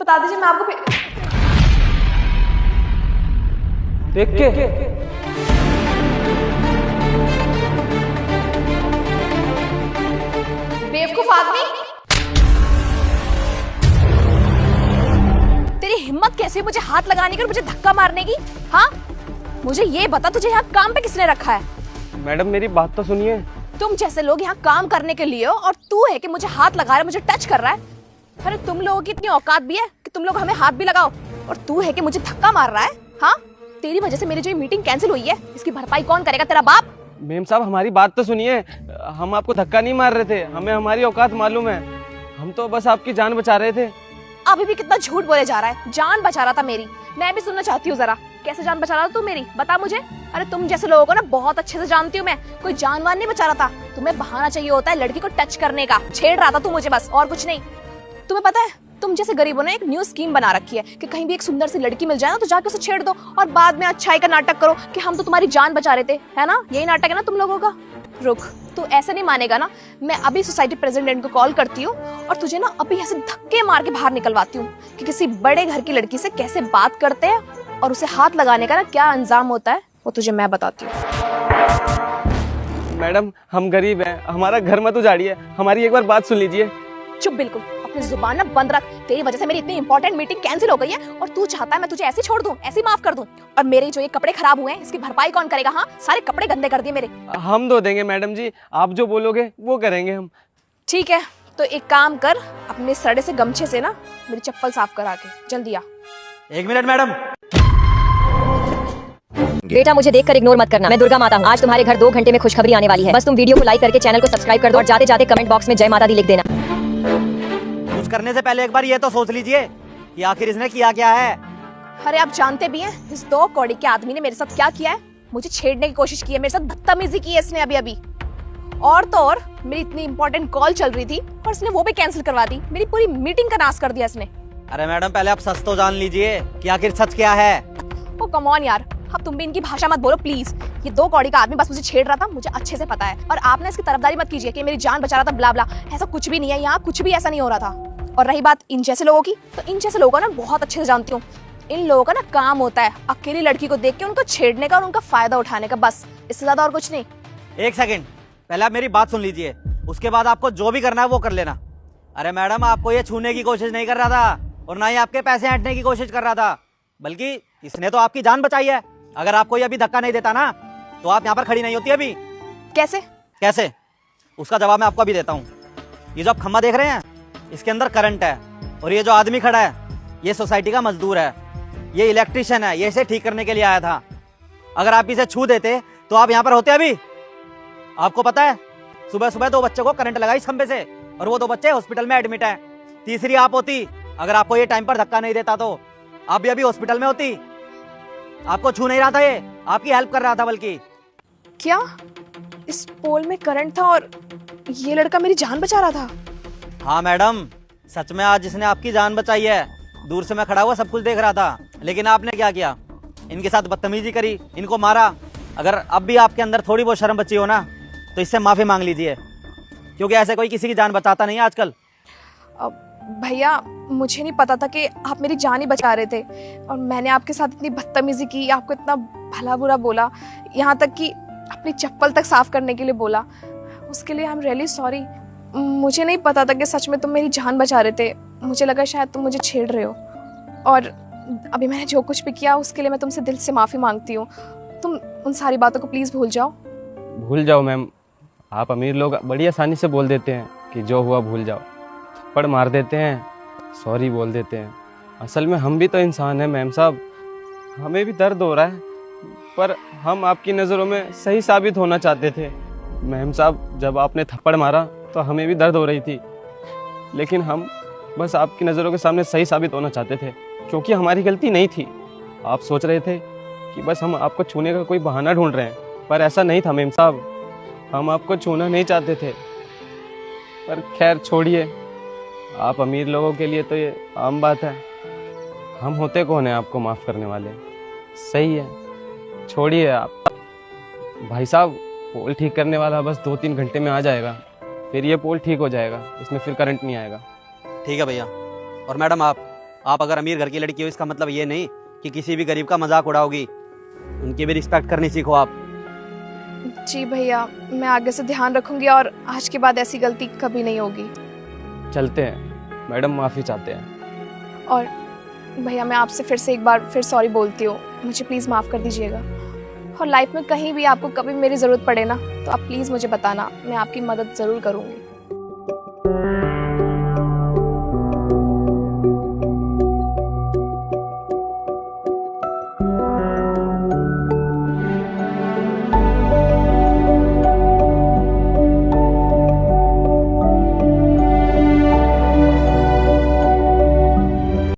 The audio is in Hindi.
बता दीजिए, मैं आपको देख के बेवकूफ आदमी, तेरी हिम्मत कैसे मुझे हाथ लगाने की और मुझे धक्का मारने की? हाँ, मुझे ये बता, तुझे यहाँ काम पे किसने रखा है? मैडम मेरी बात तो सुनिए। तुम जैसे लोग यहाँ काम करने के लिए हो और तू है कि मुझे हाथ लगा रहा है, मुझे टच कर रहा है। अरे तुम लोगों की इतनी औकात भी है कि तुम लोग हमें हाथ भी लगाओ, और तू है कि मुझे धक्का मार रहा है। हाँ, तेरी वजह से मेरी जो ये मीटिंग कैंसिल हुई है, इसकी भरपाई कौन करेगा? तेरा बाप। मेम साहब हमारी बात तो सुनिए, हम आपको धक्का नहीं मार रहे थे, हमें हमारी औकात मालूम है, हम तो बस आपकी जान बचा रहे थे। अभी भी कितना झूठ बोले जा रहा है। जान बचा रहा था मेरी, मैं भी सुनना चाहती हूँ जरा। कैसे जान बचा रहा था तू मेरी, बता मुझे। अरे तुम जैसे लोगों को ना बहुत अच्छे से जानती हूँ मैं, कोई जानवान नहीं बचा रहा था। तुम्हें बहाना चाहिए होता है लड़की को टच करने का, छेड़ रहा था तू मुझे बस, और कुछ नहीं। तुम्हें पता है, तुम जैसे गरीबों ने एक न्यू स्कीम बना रखी है कि कहीं भी एक सुंदर सी लड़की मिल जाए ना तो जाके उसे छेड़ दो और बाद में अच्छाई का नाटक करो कि हम तो तुम्हारी जान बचा रहे थे, है ना? यही नाटक है ना तुम लोगों का। रुक, तू ऐसे नहीं मानेगा ना, मैं अभी सोसाइटी प्रेसिडेंट को कॉल करती हूँ और तुझे ना अभी ऐसे धक्के मार के बाहर निकलवाती हूँ कि किसी बड़े घर की लड़की से कैसे बात करते हैं और उसे हाथ लगाने का ना क्या अंजाम होता है, वो तुझे मैं बताती हूँ। मैडम हम गरीब हैं, हमारा घर मत उजाड़िए, हमारी एक बार बात सुन लीजिए। चुप बिल्कुल, अपनी जुबान ना बंद रख। तेरी वजह से मेरी इतनी इंपॉर्टेंट मीटिंग कैंसिल हो गई है और तू चाहता है मैं तुझे ऐसे छोड़ दूं, ऐसे माफ कर दूं? और मेरे जो ये कपड़े खराब हुए हैं इसकी भरपाई कौन करेगा? हाँ, सारे कपड़े गंदे कर दिए मेरे। हम धो देंगे मैडम जी, आप जो बोलोगे वो करेंगे हम। ठीक है, तो एक काम कर, अपने सड़े से गमछे से ना मेरी चप्पल साफ करा के जल्दी आ। 1 मिनट मैडम। बेटा मुझे देखकर इग्नोर मत करना, मैं दुर्गा माता हूँ। आज तुम्हारे घर 2 घंटे में खुशखबरी आने वाली है। बस तुम वीडियो को लाइक करके चैनल को सब्सक्राइब कर दो और जाते जाते कमेंट बॉक्स में जय माता दी लिख देना। कुछ करने से पहले एक बार ये तो सोच लीजिए कि आखिर इसने किया क्या है। अरे आप जानते भी हैं इस 2 कौड़ी के आदमी ने मेरे साथ क्या किया है? मुझे छेड़ने की कोशिश की है, मेरे साथ बदतमीजी की है इसने अभी। और तो और मेरी इतनी इंपॉर्टेंट कॉल चल रही थी और इसने वो भी कैंसिल करवा दी, मेरी पूरी मीटिंग का नाश कर दिया इसने। अरे मैडम पहले आप सच तो जान लीजिए कि आखिर सच क्या है। ओ कम ऑन यार, अब तुम भी इनकी भाषा मत बोलो प्लीज। ये 2 कौड़ी का आदमी बस मुझे छेड़ रहा था, मुझे अच्छे से पता है। और आप ना इसकी तरफदारी मत कीजिए कि मेरी जान बचा रहा था ब्ला ब्ला, ऐसा कुछ भी नहीं है, यहाँ कुछ भी ऐसा नहीं हो रहा था। और रही बात इन जैसे लोगों की, तो इन जैसे लोगों को ना बहुत अच्छे से जानती हूँ। इन लोगों का ना काम होता है अकेली लड़की को देख के उनको छेड़ने का और उनका फायदा उठाने का, बस, इससे ज्यादा और कुछ नहीं। 1 सेकंड, पहले आप मेरी बात सुन लीजिए, उसके बाद आपको जो भी करना है वो कर लेना। अरे मैडम आपको ये छूने की कोशिश नहीं कर रहा था और ना ही आपके पैसे हटने की कोशिश कर रहा था, बल्कि इसने तो आपकी जान बचाई है। अगर आपको ये अभी धक्का नहीं देता ना तो आप यहाँ पर खड़ी नहीं होती अभी। कैसे? कैसे? उसका जवाब मैं आपको अभी देता हूँ। ये जो आप खम्मा देख रहे हैं इसके अंदर करंट है, और ये जो आदमी खड़ा है ये सोसाइटी का मजदूर है, ये इलेक्ट्रिशियन है, ये इसे ठीक करने के लिए आया था। अगर आप इसे छू देते तो आप यहाँ पर होते अभी। आपको पता है सुबह सुबह 2 बच्चों को करंट लगा इस खंबे से और वो 2 बच्चे हॉस्पिटल में एडमिट है। तीसरी आप होती, अगर आपको ये टाइम पर धक्का नहीं देता तो आप भी अभी हॉस्पिटल में होती। आपको छू नहीं रहा था, ये आपकी हेल्प कर रहा था बल्कि। क्या इस पोल में करंट था और ये लड़का मेरी जान बचा रहा था? हाँ मैडम, सच में आज जिसने आपकी जान बचाई है। दूर से मैं खड़ा हुआ सब कुछ देख रहा था, लेकिन आपने क्या किया? इनके साथ बदतमीजी करी, इनको मारा। अगर अब भी आपके अंदर थोड़ी बहुत शर्म बची हो ना तो इससे माफी मांग लीजिए, क्योंकि ऐसे कोई किसी की जान बचाता नहीं है आजकल। भैया मुझे नहीं पता था कि आप मेरी जान ही बचा रहे थे, और मैंने आपके साथ इतनी बदतमीजी की, आपको इतना भला बुरा बोला, यहाँ तक कि अपनी चप्पल तक साफ करने के लिए बोला। उसके लिए आई एम रियली सॉरी। मुझे नहीं पता था कि सच में तुम मेरी जान बचा रहे थे। मुझे लगा शायद तुम मुझे छेड़ रहे हो, और अभी मैंने जो कुछ भी किया उसके लिए मैं तुमसे दिल से माफ़ी मांगती हूँ। तुम उन सारी बातों को प्लीज़ भूल जाओ। भूल जाओ मैम, आप अमीर लोग बड़ी आसानी से बोल देते हैं कि जो हुआ भूल जाओ, थप्पड़ मार देते हैं, सॉरी बोल देते हैं। असल में हम भी तो इंसान हैं मैम साहब, हमें भी दर्द हो रहा है, पर हम आपकी नज़रों में सही साबित होना चाहते थे। मैम साहब जब आपने थप्पड़ मारा तो हमें भी दर्द हो रही थी, लेकिन हम बस आपकी नज़रों के सामने सही साबित होना चाहते थे, क्योंकि हमारी गलती नहीं थी। आप सोच रहे थे कि बस हम आपको छूने का कोई बहाना ढूंढ रहे हैं, पर ऐसा नहीं था मैम साहब, हम आपको छूना नहीं चाहते थे। पर खैर छोड़िए, आप अमीर लोगों के लिए तो ये आम बात है, हम होते कौन है आपको माफ़ करने वाले। सही है, छोड़िए आप। भाई साहब पोल ठीक करने वाला बस 2-3 घंटे में आ जाएगा, फिर ये पोल ठीक हो जाएगा, इसमें फिर करंट नहीं आएगा। ठीक है भैया। और मैडम आप आप अगर अमीर घर की लड़की हो इसका मतलब ये नहीं कि किसी भी गरीब का मजाक उड़ाओगी। उनकी भी रिस्पेक्ट करनी सीखो आप। जी भैया, मैं आगे से ध्यान रखूंगी और आज के बाद ऐसी गलती कभी नहीं होगी। चलते हैं मैडम, माफ़ी चाहते हैं। और भैया मैं आपसे फिर से एक बार फिर सॉरी बोलती हूँ, मुझे प्लीज़ माफ़ कर दीजिएगा। और लाइफ में कहीं भी आपको कभी मेरी ज़रूरत पड़े ना तो आप प्लीज़ मुझे बताना, मैं आपकी मदद ज़रूर करूँगी।